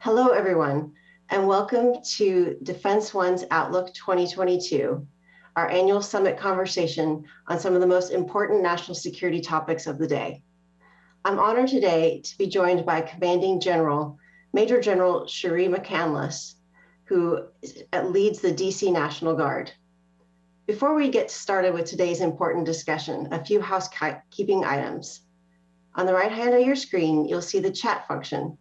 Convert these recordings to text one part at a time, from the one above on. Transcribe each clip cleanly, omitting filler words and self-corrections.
Hello, everyone, and welcome to Defense One's Outlook 2022, our annual summit conversation on some of the most important national security topics of the day. I'm honored today to be joined by Commanding General, Major General Cherie McCandless, who leads the DC National Guard. Before we get started with today's important discussion, a few housekeeping items. On the right hand of your screen, you'll see the chat function.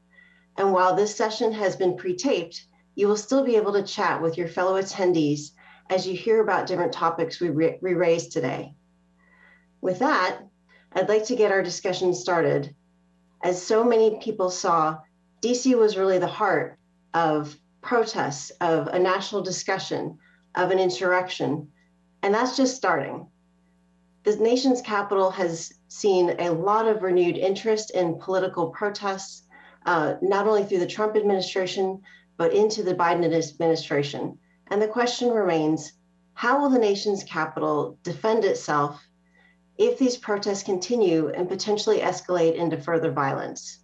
And while this session has been pre-taped, you will still be able to chat with your fellow attendees as you hear about different topics we raised today. With that, I'd like to get our discussion started. As so many people saw, DC was really the heart of protests, of a national discussion, of an insurrection, and that's just starting. The nation's capital has seen a lot of renewed interest in political protests, not only through the Trump administration, but into the Biden administration. And the question remains, how will the nation's capital defend itself if these protests continue and potentially escalate into further violence?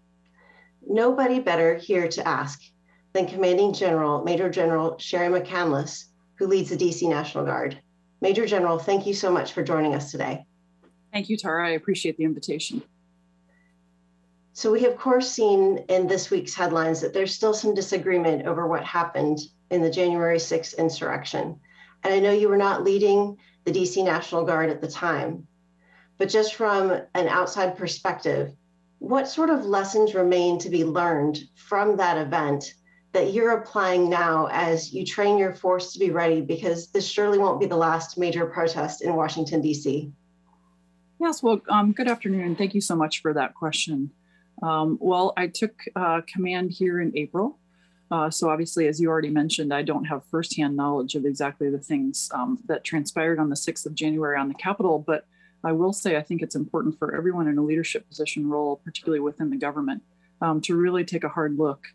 Nobody better here to ask than Commanding General, Major General Cherie McCandless, who leads the DC National Guard. Major General, thank you so much for joining us today. Thank you, Tara. I appreciate the invitation. So we have, of course, seen in this week's headlines that there's still some disagreement over what happened in the January 6th insurrection. And I know you were not leading the DC National Guard at the time, but just from an outside perspective, what sort of lessons remain to be learned from that event that you're applying now as you train your force to be ready, because this surely won't be the last major protest in Washington, DC? Yes, well, good afternoon. Thank you so much for that question. Well, I took command here in April. So obviously, as you already mentioned, I don't have firsthand knowledge of exactly the things that transpired on the 6th of January on the Capitol, but I will say I think it's important for everyone in a leadership position role, particularly within the government, to really take a hard look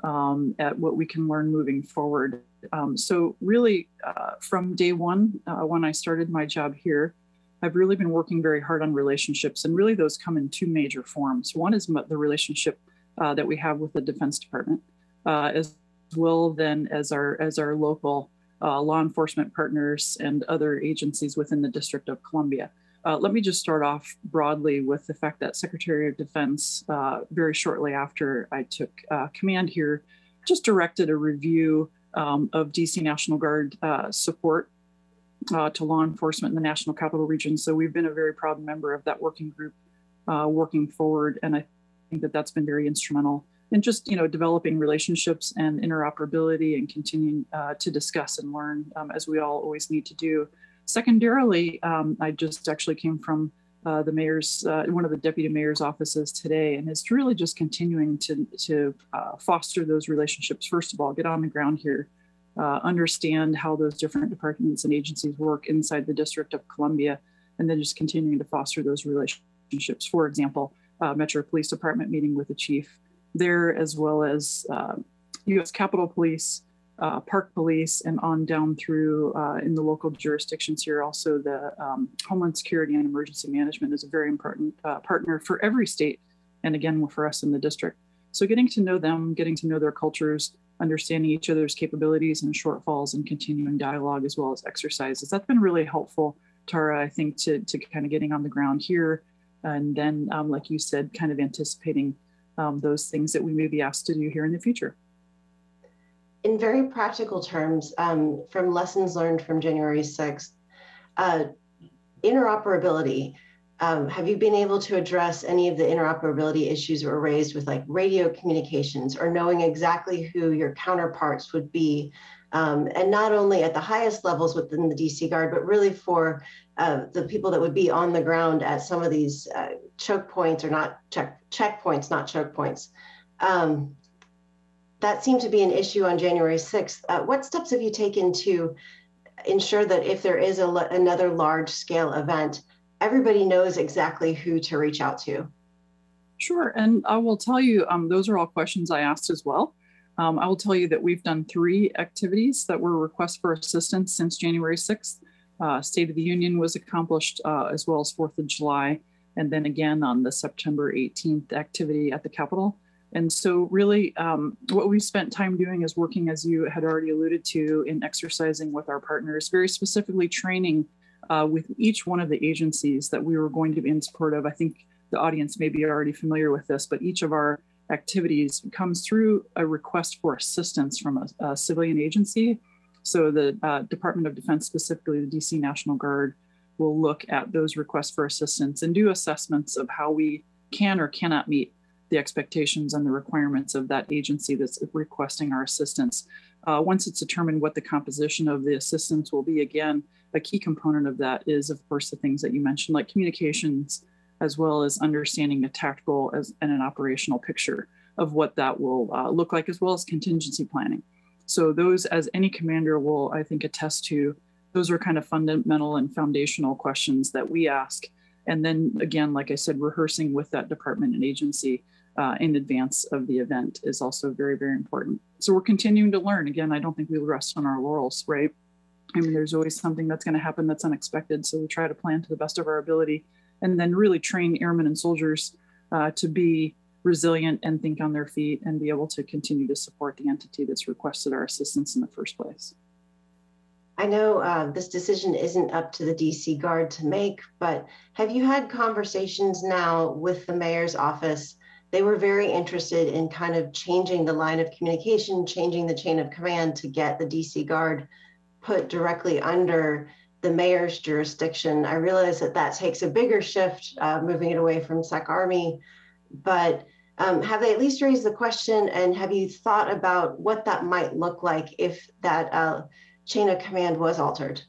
at what we can learn moving forward. So really, from day one, when I started my job here, I've really been working very hard on relationships, and really those come in two major forms. One is the relationship that we have with the Defense Department, as well then as our local law enforcement partners and other agencies within the District of Columbia. Let me just start off broadly with the fact that Secretary of Defense, very shortly after I took command here, just directed a review of DC National Guard support to law enforcement in the National Capital Region. So we've been a very proud member of that working group working forward. And I think that that's been very instrumental in just, developing relationships and interoperability and continuing to discuss and learn as we all always need to do. Secondarily, I just actually came from the mayor's, one of the deputy mayor's offices today, and it's really just continuing to foster those relationships. First of all, get on the ground here, understand how those different departments and agencies work inside the District of Columbia, and then just continuing to foster those relationships. For example, Metro Police Department meeting with the chief there, as well as U.S. Capitol Police, Park Police, and on down through in the local jurisdictions here. Also, the Homeland Security and Emergency Management is a very important partner for every state, and again, for us in the district. So getting to know them, getting to know their cultures, understanding each other's capabilities and shortfalls, and continuing dialogue as well as exercises. That's been really helpful, Tara, I think, to kind of getting on the ground here. And then, like you said, kind of anticipating those things that we may be asked to do here in the future. In very practical terms, from lessons learned from January 6th, interoperability, have you been able to address any of the interoperability issues that were raised with like radio communications or knowing exactly who your counterparts would be? And not only at the highest levels within the DC Guard, but really for the people that would be on the ground at some of these choke points, or not checkpoints, not choke points. That seemed to be an issue on January 6th. What steps have you taken to ensure that if there is another large scale event, everybody knows exactly who to reach out to? Sure, and I will tell you, those are all questions I asked as well. I will tell you that we've done 3 activities that were requests for assistance since January 6th. State of the Union was accomplished, as well as 4th of July. And then again on the September 18th activity at the Capitol. And so really what we've spent time doing is working, as you had already alluded to, in exercising with our partners, very specifically training with each one of the agencies that we were going to be in support of. I think the audience may be already familiar with this, but each of our activities comes through a request for assistance from a civilian agency. So the Department of Defense, specifically the DC National Guard, will look at those requests for assistance and do assessments of how we can or cannot meet the expectations and the requirements of that agency that's requesting our assistance. Once it's determined what the composition of the assistance will be, again, a key component of that is, of course, the things that you mentioned, like communications, as well as understanding a tactical and an operational picture of what that will look like, as well as contingency planning. So those, as any commander will, I think, attest to, those are kind of fundamental and foundational questions that we ask. And then again, like I said, rehearsing with that department and agency in advance of the event is also very, very important. So we're continuing to learn. Again, I don't think we'll rest on our laurels, right? I mean, there's always something that's going to happen that's unexpected. So we try to plan to the best of our ability and then really train airmen and soldiers to be resilient and think on their feet and be able to continue to support the entity that's requested our assistance in the first place. I know this decision isn't up to the DC Guard to make, but have you had conversations now with the mayor's office? They were very interested in kind of changing the line of communication, changing the chain of command to get the DC Guard put directly under the mayor's jurisdiction. I realize that that takes a bigger shift, moving it away from SEC Army, but have they at least raised the question, and have you thought about what that might look like if that chain of command was altered?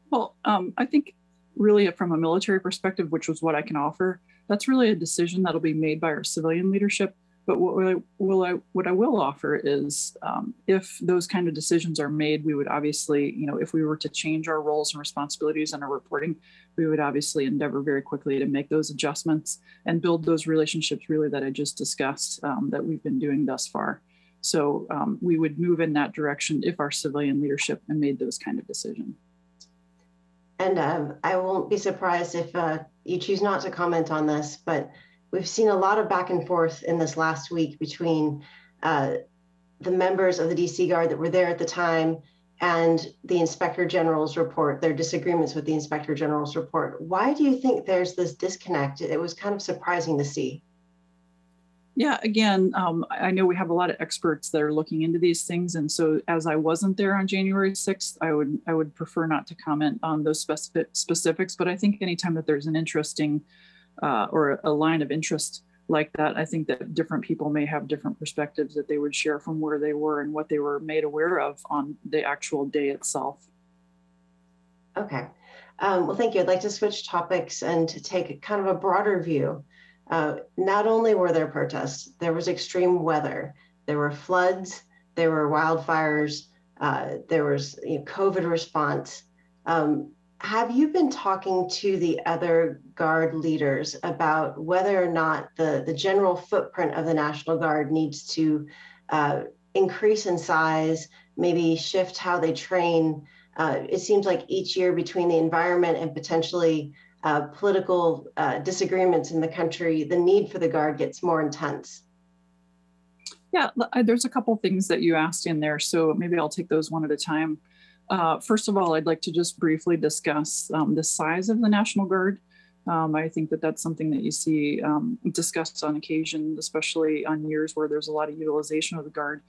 Well, I think really from a military perspective, which was what I can offer, that's really a decision that'll be made by our civilian leadership. But what I will offer is if those kind of decisions are made, we would obviously, if we were to change our roles and responsibilities and our reporting, we would obviously endeavor very quickly to make those adjustments and build those relationships really that I just discussed that we've been doing thus far. So we would move in that direction if our civilian leadership made those kind of decisions. And I won't be surprised if you choose not to comment on this, but we've seen a lot of back and forth in this last week between the members of the DC Guard that were there at the time and the Inspector General's report, their disagreements with the Inspector General's report. Why do you think there's this disconnect? It was kind of surprising to see. Yeah, again, I know we have a lot of experts that are looking into these things. And so as I wasn't there on January 6th, I would prefer not to comment on those specifics. But I think anytime that there's an interesting or a line of interest like that, I think that different people may have different perspectives that they would share from where they were and what they were made aware of on the actual day itself. Okay. Well, thank you. I'd like to switch topics and to take kind of a broader view. Not only were there protests, there was extreme weather, there were floods, there were wildfires, there was COVID response. Have you been talking to the other Guard leaders about whether or not the general footprint of the National Guard needs to increase in size, maybe shift how they train? It seems like each year between the environment and potentially political disagreements in the country, the need for the Guard gets more intense. Yeah, there's a couple things that you asked in there, so maybe I'll take those one at a time. First of all, I'd like to just briefly discuss the size of the National Guard. I think that that's something that you see discussed on occasion, especially on years where there's a lot of utilization of the Guard.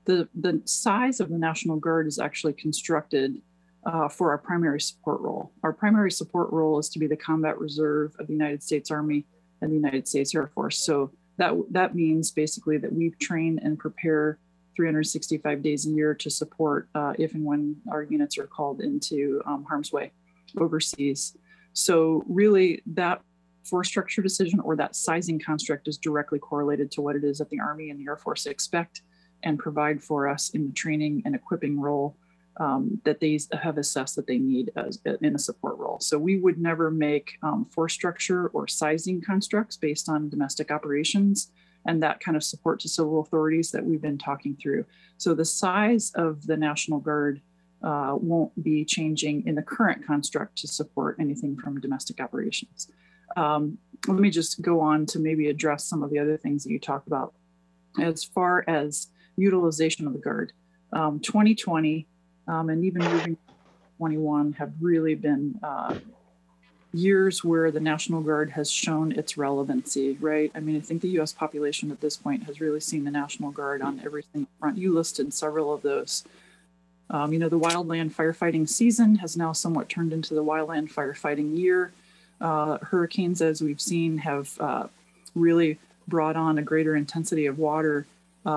The size of the National Guard is actually constructed for our primary support role. Our primary support role is to be the combat reserve of the United States Army and the United States Air Force. So that means basically that we train and prepare 365 days a year to support if and when our units are called into harm's way overseas. So really that force structure decision or that sizing construct is directly correlated to what it is that the Army and the Air Force expect and provide for us in the training and equipping role that they have assessed that they need in a support role. So we would never make force structure or sizing constructs based on domestic operations and that kind of support to civil authorities that we've been talking through. So the size of the National Guard won't be changing in the current construct to support anything from domestic operations. Let me just go on to maybe address some of the other things that you talked about. as far as utilization of the Guard. 2020 and even moving 21 have really been years where the National Guard has shown its relevancy, right? I mean, I think the US population at this point has really seen the National Guard on every single front. You listed several of those. You know, the wildland firefighting season has now somewhat turned into the wildland firefighting year. Hurricanes, as we've seen, have really brought on a greater intensity of water,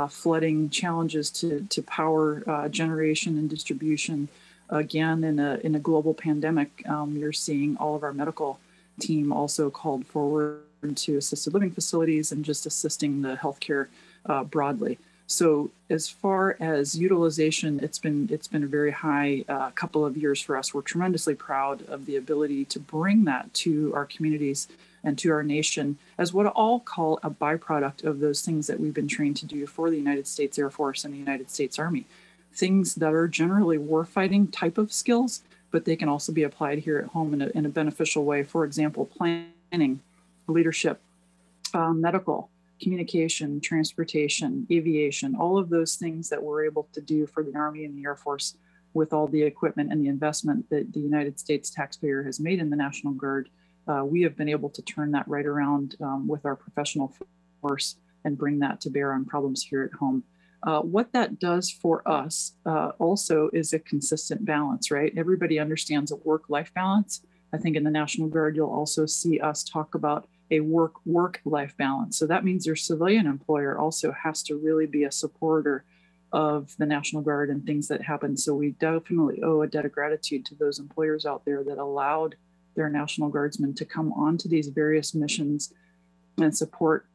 flooding challenges to power generation and distribution. Again, in a global pandemic, you're seeing all of our medical team also called forward to assisted living facilities and just assisting the healthcare broadly. So as far as utilization, it's been a very high couple of years for us. We're tremendously proud of the ability to bring that to our communities and to our nation as what I'll call a byproduct of those things that we've been trained to do for the United States Air Force and the United States Army. Things that are generally warfighting type of skills, but they can also be applied here at home in a beneficial way. For example, planning, leadership, medical, communication, transportation, aviation, all of those things that we're able to do for the Army and the Air Force with all the equipment and the investment that the United States taxpayer has made in the National Guard. We have been able to turn that right around with our professional force and bring that to bear on problems here at home. What that does for us also is a consistent balance, right? Everybody understands a work-life balance. I think in the National Guard, you'll also see us talk about a work-life balance. So that means your civilian employer also has to really be a supporter of the National Guard and things that happen. So we definitely owe a debt of gratitude to those employers out there that allowed their National Guardsmen to come onto these various missions and support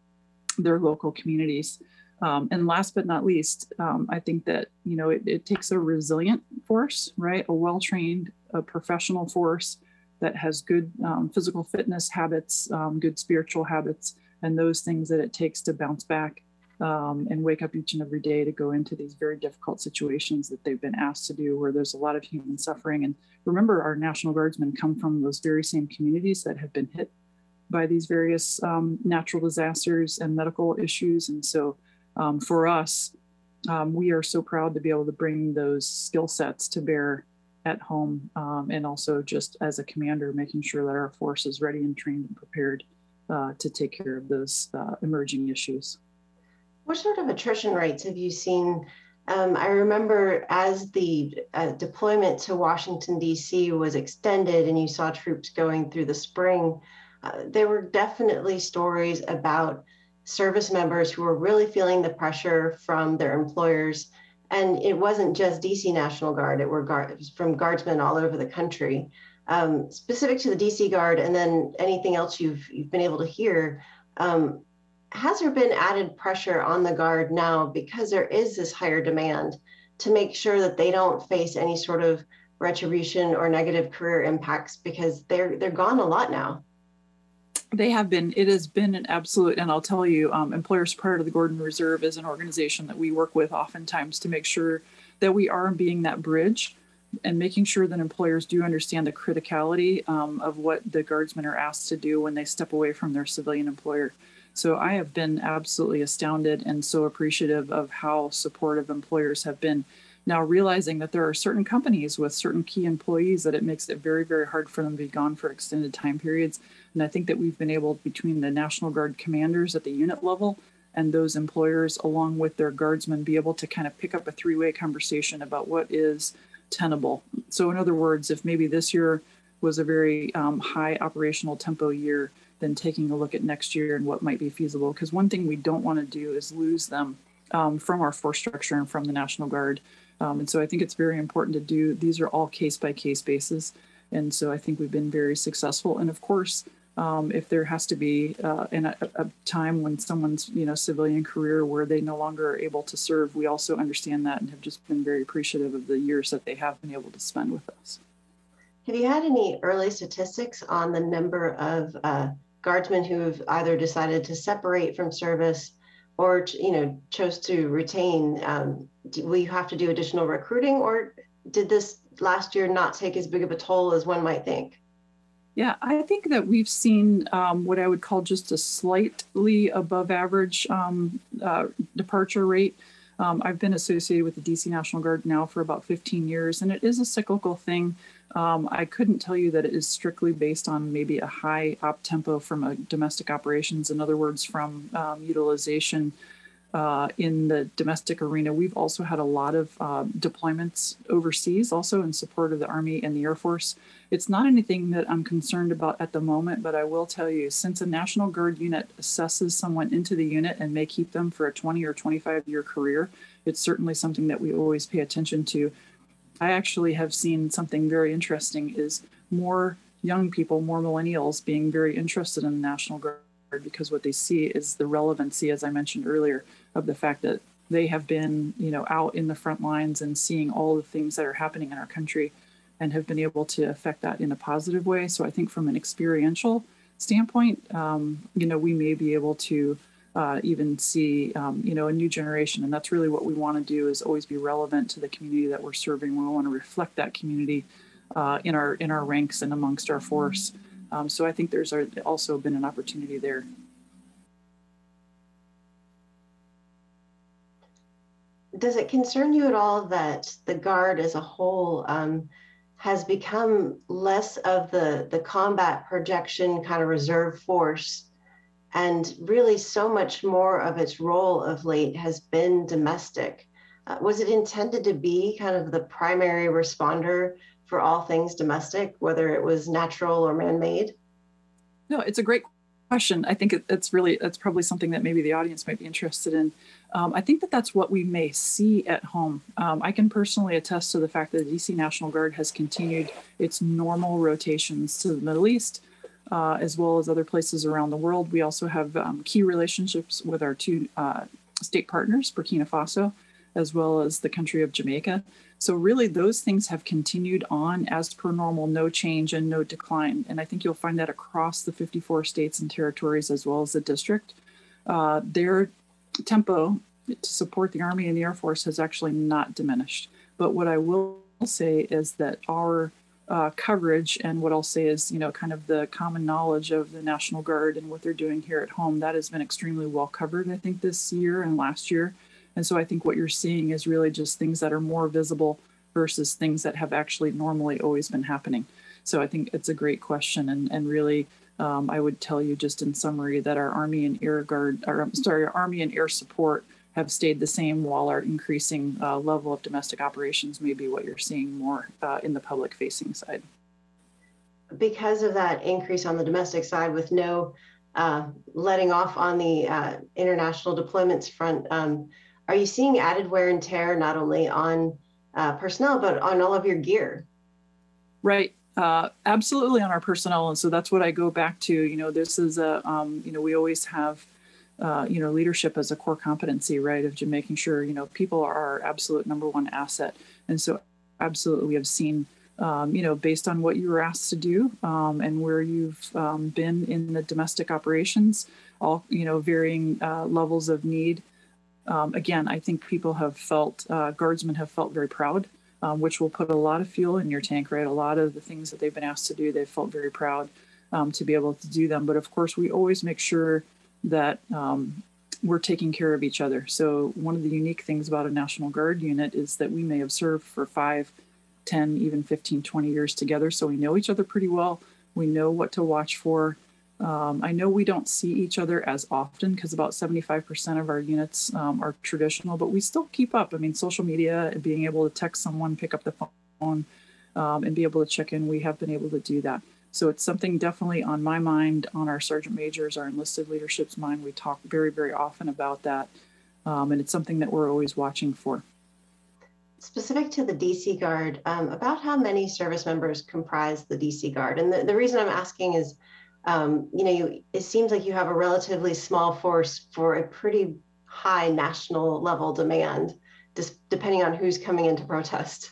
their local communities. And last but not least, I think that, you know, it takes a resilient force, right? A well-trained, professional force that has good physical fitness habits, good spiritual habits, and those things that it takes to bounce back and wake up each and every day to go into these very difficult situations that they've been asked to do, where there's a lot of human suffering. And remember, our National Guardsmen come from those very same communities that have been hit by these various natural disasters and medical issues. And so for us, we are so proud to be able to bring those skill sets to bear at home, and also just as a commander, making sure that our force is ready and trained and prepared to take care of those emerging issues. What sort of attrition rates have you seen? I remember as the deployment to Washington, D.C. was extended and you saw troops going through the spring, there were definitely stories about service members who were really feeling the pressure from their employers. And it wasn't just DC National Guard, it was from Guardsmen all over the country. Specific to the DC Guard and then anything else you've been able to hear, has there been added pressure on the Guard now because there is this higher demand to make sure that they don't face any sort of retribution or negative career impacts because they're gone a lot now? They have been. It has been an absolute, and I'll tell you, Employers Prior to the Gordon Reserve is an organization that we work with oftentimes to make sure that we are being that bridge and making sure that employers do understand the criticality of what the Guardsmen are asked to do when they step away from their civilian employer. So I have been absolutely astounded and so appreciative of how supportive employers have been. Now realizing that there are certain companies with certain key employees that it makes it very, very hard for them to be gone for extended time periods. And I think that we've been able, between the National Guard commanders at the unit level and those employers, along with their Guardsmen, be able to kind of pick up a three-way conversation about what is tenable. So in other words, if maybe this year was a very high operational tempo year, then taking a look at next year and what might be feasible. Because one thing we don't want to do is lose them from our force structure and from the National Guard. And so I think it's very important to do, these are all case-by-case basis. And so I think we've been very successful. And of course, if there has to be a time when someone's civilian career where they no longer are able to serve, we also understand that and have just been very appreciative of the years that they have been able to spend with us. Have you had any early statistics on the number of Guardsmen who have either decided to separate from service or chose to retain? Will you have to do additional recruiting, or did this last year not take as big of a toll as one might think? Yeah, I think that we've seen what I would call just a slightly above average departure rate. I've been associated with the DC National Guard now for about 15 years, and it is a cyclical thing. I couldn't tell you that it is strictly based on maybe a high op tempo from a domestic operations, in other words, from utilization in the domestic arena. We've also had a lot of deployments overseas, also in support of the Army and the Air Force. It's not anything that I'm concerned about at the moment, but I will tell you, since a National Guard unit assesses someone into the unit and may keep them for a 20 or 25-year career, it's certainly something that we always pay attention to. I actually have seen something very interesting is more young people, more millennials being very interested in the National Guard because what they see is the relevancy, as I mentioned earlier, of the fact that they have been, out in the front lines and seeing all the things that are happening in our country and have been able to affect that in a positive way. So I think from an experiential standpoint, we may be able to even see, a new generation. And that's really what we want to do, is always be relevant to the community that we're serving. We want to reflect that community in our ranks and amongst our force. So I think there's also been an opportunity there. Does it concern you at all that the Guard as a whole has become less of the combat projection kind of reserve force, and really so much more of its role of late has been domestic? Was it intended to be kind of the primary responder for all things domestic, whether it was natural or man-made? No, it's a great question. I think that's probably something that maybe the audience might be interested in. I think that's what we may see at home. I can personally attest to the fact that the DC National Guard has continued its normal rotations to the Middle East, as well as other places around the world. We also have key relationships with our two state partners, Burkina Faso, as well as the country of Jamaica. So really those things have continued on as per normal, no change and no decline. And I think you'll find that across the 54 states and territories, as well as the district. Their tempo to support the Army and the Air Force has actually not diminished. But what I will say is that our coverage, and what I'll say is, kind of the common knowledge of the National Guard and what they're doing here at home, that has been extremely well covered, I think, this year and last year. And so I think what you're seeing is really just things that are more visible versus things that have actually normally always been happening. So I think it's a great question. And really, I would tell you just in summary that our Army and Army and Air support have stayed the same, while our increasing level of domestic operations may be what you're seeing more in the public facing side. Because of that increase on the domestic side, with no letting off on the international deployments front, are you seeing added wear and tear, not only on personnel, but on all of your gear? Right. Absolutely on our personnel. And so that's what I go back to. This is we always have, leadership as a core competency, right, of just making sure, people are our absolute number one asset. And so absolutely we have seen, based on what you were asked to do and where you've been in the domestic operations, all, varying levels of need. Again, I think people have felt, Guardsmen have felt very proud, which will put a lot of fuel in your tank, right? A lot of the things that they've been asked to do, they've felt very proud to be able to do them. But of course, we always make sure that we're taking care of each other. So one of the unique things about a National Guard unit is that we may have served for 5, 10, even 15, 20 years together. So we know each other pretty well. We know what to watch for. I know we don't see each other as often because about 75% of our units are traditional, but we still keep up. I mean, social media and being able to text someone, pick up the phone, and be able to check in, we have been able to do that. So it's something definitely on my mind, on our sergeant majors, our enlisted leadership's mind. We talk very, very often about that. And it's something that we're always watching for. Specific to the DC Guard, about how many service members comprise the DC Guard? And the reason I'm asking is, it seems like you have a relatively small force for a pretty high national level demand, just depending on who's coming in to protest.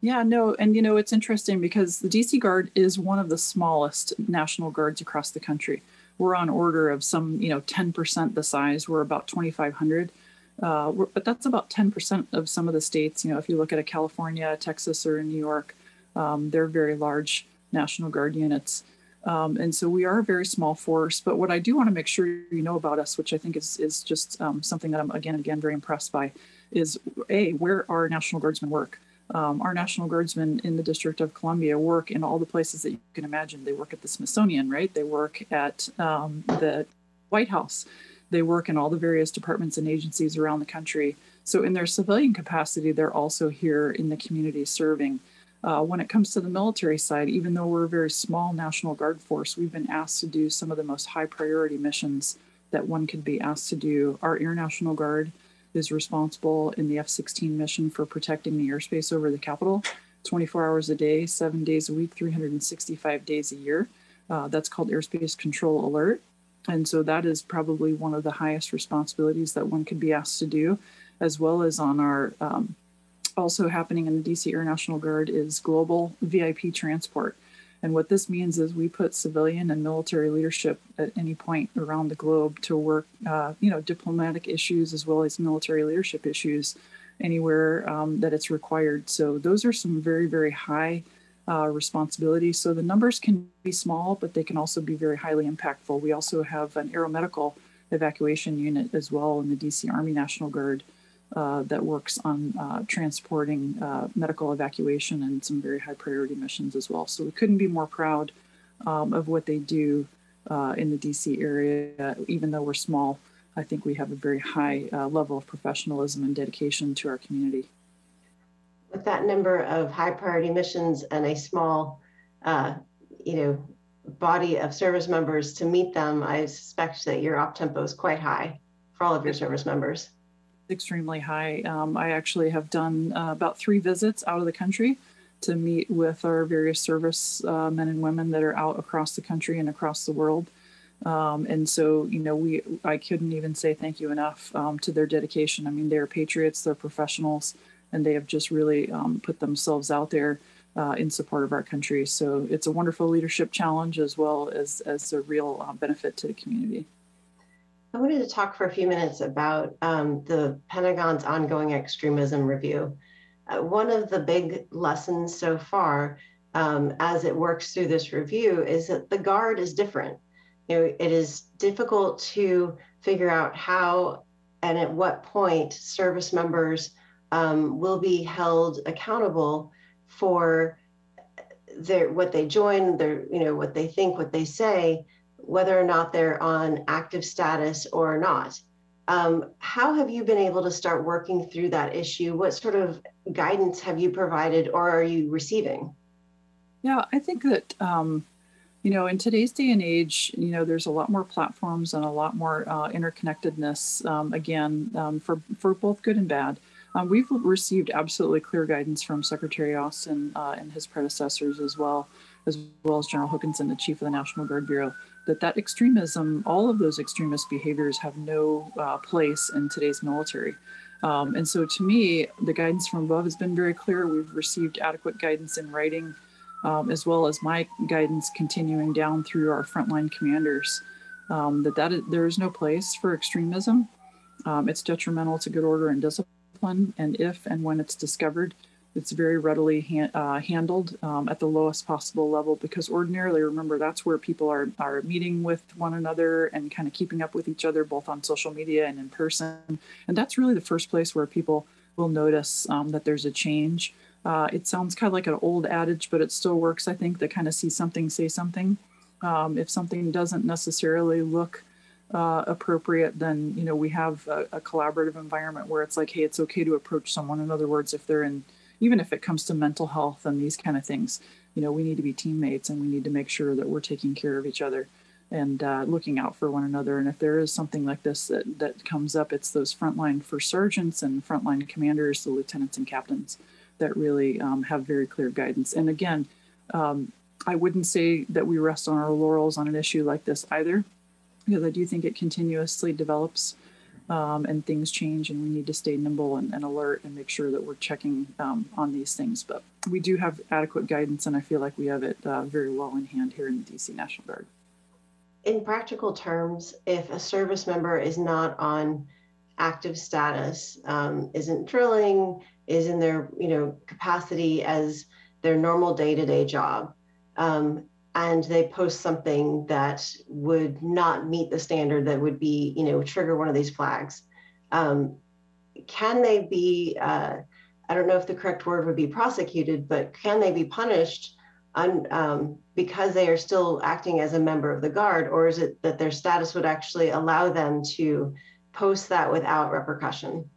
Yeah, no, and it's interesting because the DC Guard is one of the smallest National Guards across the country. We're on order of some, 10% the size. We're about 2,500, but that's about 10% of some of the states. If you look at a California, Texas, or New York, they're very large National Guard units. And so we are a very small force, but what I do want to make sure you know about us, which I think is just something that I'm again very impressed by, is where our National Guardsmen work. Our National Guardsmen in the District of Columbia work in all the places that you can imagine. They work at the Smithsonian, right? They work at the White House. They work in all the various departments and agencies around the country. So in their civilian capacity, they're also here in the community serving. When it comes to the military side, even though we're a very small National Guard force, we've been asked to do some of the most high priority missions that one could be asked to do. Our Air National Guard is responsible in the F-16 mission for protecting the airspace over the Capitol, 24 hours a day, 7 days a week, 365 days a year. That's called Airspace Control Alert. And so that is probably one of the highest responsibilities that one could be asked to do, as well as on our also happening in the DC Air National Guard is global VIP transport. And what this means is we put civilian and military leadership at any point around the globe to work, diplomatic issues as well as military leadership issues anywhere that it's required. So those are some very, very high responsibilities. So the numbers can be small, but they can also be very highly impactful. We also have an aeromedical evacuation unit as well in the DC Army National Guard that works on transporting medical evacuation and some very high priority missions as well. So we couldn't be more proud of what they do in the DC area. Even though we're small, I think we have a very high level of professionalism and dedication to our community. With that number of high priority missions and a small, body of service members to meet them, I suspect that your op tempo is quite high for all of your service members. Extremely high. I actually have done about 3 visits out of the country to meet with our various service men and women that are out across the country and across the world. And so, I couldn't even say thank you enough to their dedication. I mean, they're patriots, they're professionals, and they have just really put themselves out there in support of our country. So it's a wonderful leadership challenge as well as a real benefit to the community. I wanted to talk for a few minutes about the Pentagon's ongoing extremism review. One of the big lessons so far as it works through this review is that the Guard is different. It is difficult to figure out how and at what point service members will be held accountable for what they join, what they think, what they say, whether or not they're on active status or not. How have you been able to start working through that issue? What sort of guidance have you provided or are you receiving? Yeah, I think that, in today's day and age, there's a lot more platforms and a lot more interconnectedness, for both good and bad. We've received absolutely clear guidance from Secretary Austin and his predecessors as well as General Hookinson, the chief of the National Guard Bureau, that extremism, all of those extremist behaviors have no place in today's military. And so to me, the guidance from above has been very clear. We've received adequate guidance in writing, as well as my guidance continuing down through our frontline commanders, there is no place for extremism. It's detrimental to good order and discipline. And if and when it's discovered, it's very readily handled at the lowest possible level, because ordinarily, remember, that's where people are meeting with one another and kind of keeping up with each other, both on social media and in person. And that's really the first place where people will notice that there's a change. It sounds kind of like an old adage, but it still works, I think, to kind of see something, say something. If something doesn't necessarily look appropriate, then, we have a collaborative environment where it's like, hey, it's okay to approach someone. In other words, if they're in, even if it comes to mental health and these kind of things, we need to be teammates and we need to make sure that we're taking care of each other and looking out for one another. And if there is something like this that comes up, it's those frontline first sergeants and frontline commanders, the lieutenants and captains that really have very clear guidance. And again, I wouldn't say that we rest on our laurels on an issue like this either, because I do think it continuously develops and things change, and we need to stay nimble and alert and make sure that we're checking on these things. But we do have adequate guidance, and I feel like we have it very well in hand here in the DC National Guard. In practical terms, if a service member is not on active status, isn't drilling, is in their capacity as their normal day-to-day job, and they post something that would not meet the standard that would be, trigger one of these flags. Can they be, I don't know if the correct word would be prosecuted, but can they be punished because they are still acting as a member of the Guard, or is it that their status would actually allow them to post that without repercussion?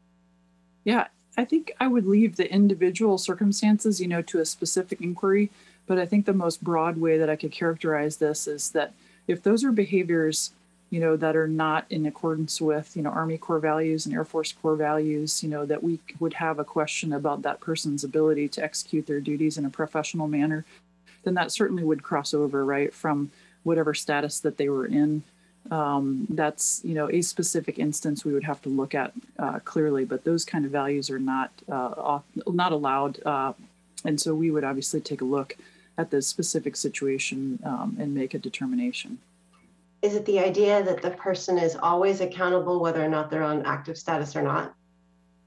Yeah, I think I would leave the individual circumstances, to a specific inquiry. But I think the most broad way that I could characterize this is that if those are behaviors, that are not in accordance with, Army core values and Air Force core values, that we would have a question about that person's ability to execute their duties in a professional manner, then that certainly would cross over, right, from whatever status that they were in. That's, a specific instance we would have to look at clearly, but those kind of values are not allowed. And so we would obviously take a look at the specific situation and make a determination. Is it the idea that the person is always accountable whether or not they're on active status or not?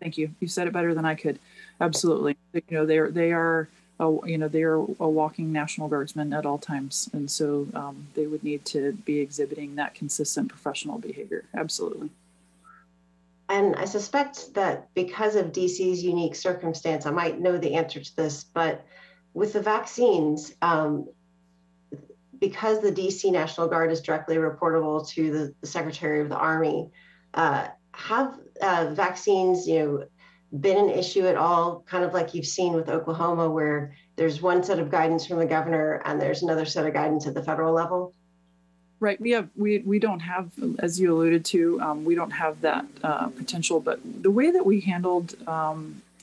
Thank you. You said it better than I could. Absolutely. They are a walking National Guardsman at all times. And so they would need to be exhibiting that consistent professional behavior. Absolutely. And I suspect that because of DC's unique circumstance, I might know the answer to this, but with the vaccines, because the DC National Guard is directly reportable to the Secretary of the Army, have vaccines, been an issue at all, kind of like you've seen with Oklahoma, where there's one set of guidance from the governor and there's another set of guidance at the federal level? Right. We don't have, as you alluded to, we don't have that potential. But the way that we handled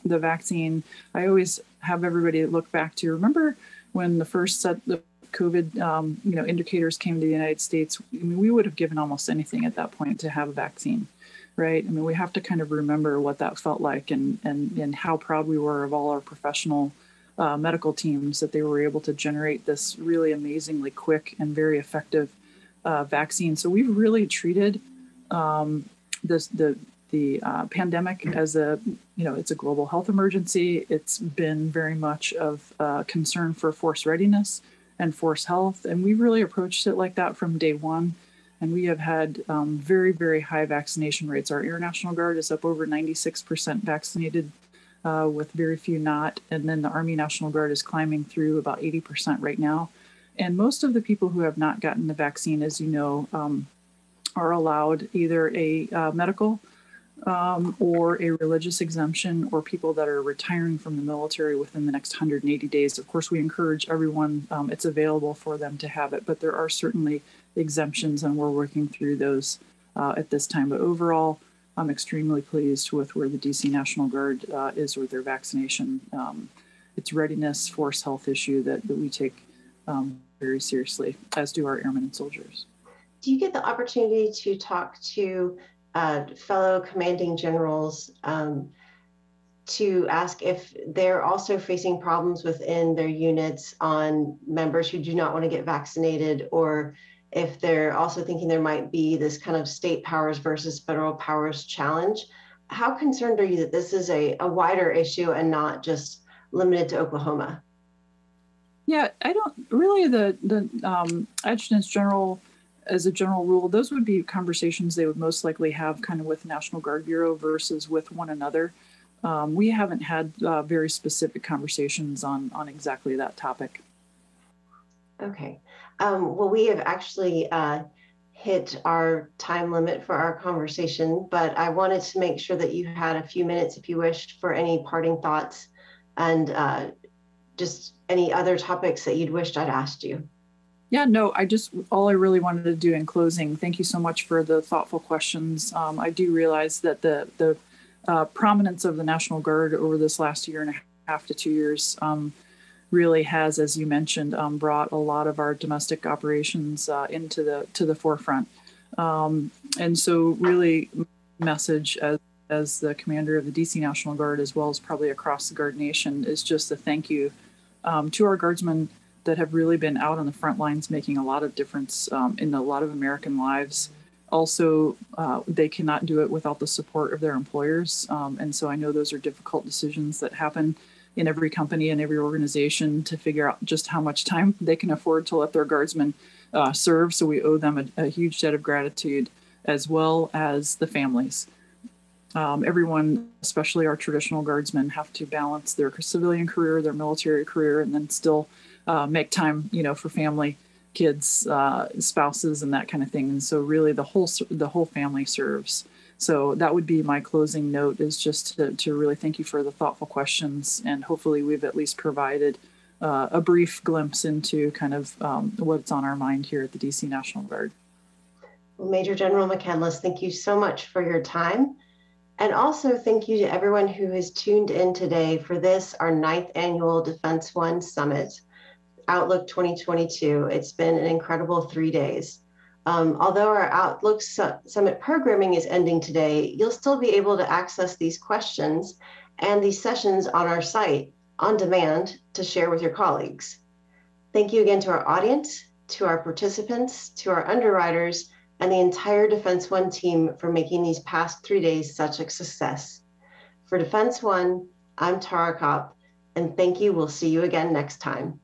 the vaccine, I always have everybody look back to, remember when the first set of COVID, indicators came to the United States. I mean, we would have given almost anything at that point to have a vaccine, right? I mean, we have to kind of remember what that felt like and how proud we were of all our professional medical teams that they were able to generate this really amazingly quick and very effective vaccine. So we've really treated the pandemic as it's a global health emergency. It's been very much of concern for force readiness and force health. And we've really approached it like that from day one. And we have had very, very high vaccination rates. Our Air National Guard is up over 96% vaccinated with very few not. And then the Army National Guard is climbing through about 80% right now. And most of the people who have not gotten the vaccine, as you know, are allowed either a medical or a religious exemption, or people that are retiring from the military within the next 180 days. Of course, we encourage everyone, it's available for them to have it, but there are certainly exemptions, and we're working through those at this time. But overall, I'm extremely pleased with where the DC National Guard is with their vaccination. It's readiness, force health issue that we take very seriously, as do our airmen and soldiers. Do you get the opportunity to talk to fellow commanding generals to ask if they're also facing problems within their units on members who do not want to get vaccinated, or if they're also thinking there might be this kind of state powers versus federal powers challenge? How concerned are you that this is a wider issue and not just limited to Oklahoma? Yeah, I don't really, the adjutants general, as a general rule, those would be conversations they would most likely have kind of with the National Guard Bureau versus with one another. We haven't had very specific conversations on exactly that topic. Okay. Well, we have actually hit our time limit for our conversation, but I wanted to make sure that you had a few minutes, if you wished, for any parting thoughts and just any other topics that you'd wished I'd asked you. Yeah, no, all I really wanted to do in closing, thank you so much for the thoughtful questions. I do realize that the prominence of the National Guard over this last year and a half to 2 years really has, as you mentioned, brought a lot of our domestic operations into the forefront. And so really message as the commander of the DC National Guard, as well as probably across the Guard Nation, is just a thank you to our Guardsmen that have really been out on the front lines, making a lot of difference in a lot of American lives. Also, they cannot do it without the support of their employers. And so I know those are difficult decisions that happen. in every company and every organization to figure out just how much time they can afford to let their guardsmen serve. So we owe them a huge debt of gratitude, as well as the families. Everyone, especially our traditional guardsmen, have to balance their civilian career, their military career, and then still make time, for family, kids, spouses, and that kind of thing. And so really the whole family serves. So that would be my closing note, is just to really thank you for the thoughtful questions. And hopefully we've at least provided a brief glimpse into kind of what's on our mind here at the DC National Guard. Well, Major General McCandless, thank you so much for your time. And also thank you to everyone who has tuned in today for this, our 9th annual Defense One Summit, Outlook 2022. It's been an incredible 3 days. Although our Outlook Summit programming is ending today, you'll still be able to access these questions and these sessions on our site on demand to share with your colleagues. Thank you again to our audience, to our participants, to our underwriters, and the entire Defense One team for making these past 3 days such a success. For Defense One, I'm Tara Kopp, and thank you. We'll see you again next time.